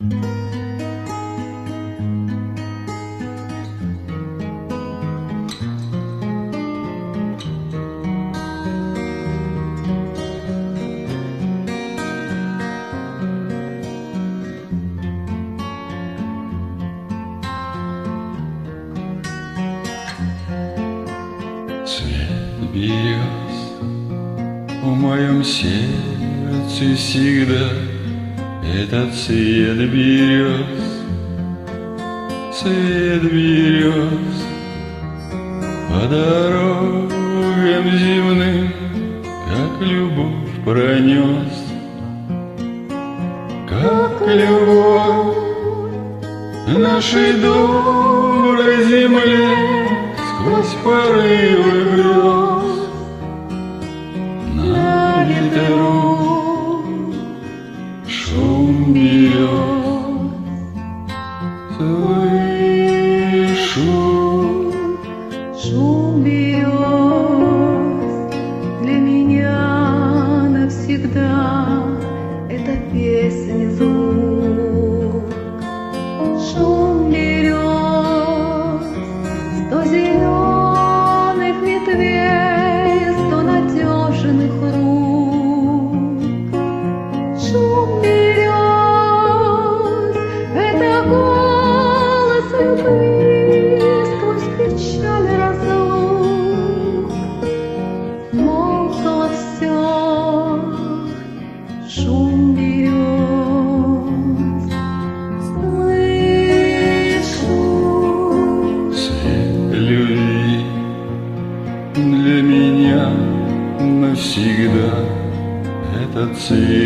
Цвет берез в моем сердце всегда. Этот цвет берез, цвет берез. По дорогам земным, как любовь пронес, как любовь нашей доброй земле сквозь порывы грез. На ветру шум берез, слышу Шум берез для меня навсегда — это песня, звук. Шум берез, сто зеленых ветвей, сто надежных рук. Шум берез — это голос любви сквозь печаль разлук. Молкло все, шум берез. Слышу цвет любви для меня навсегда. Этот цвет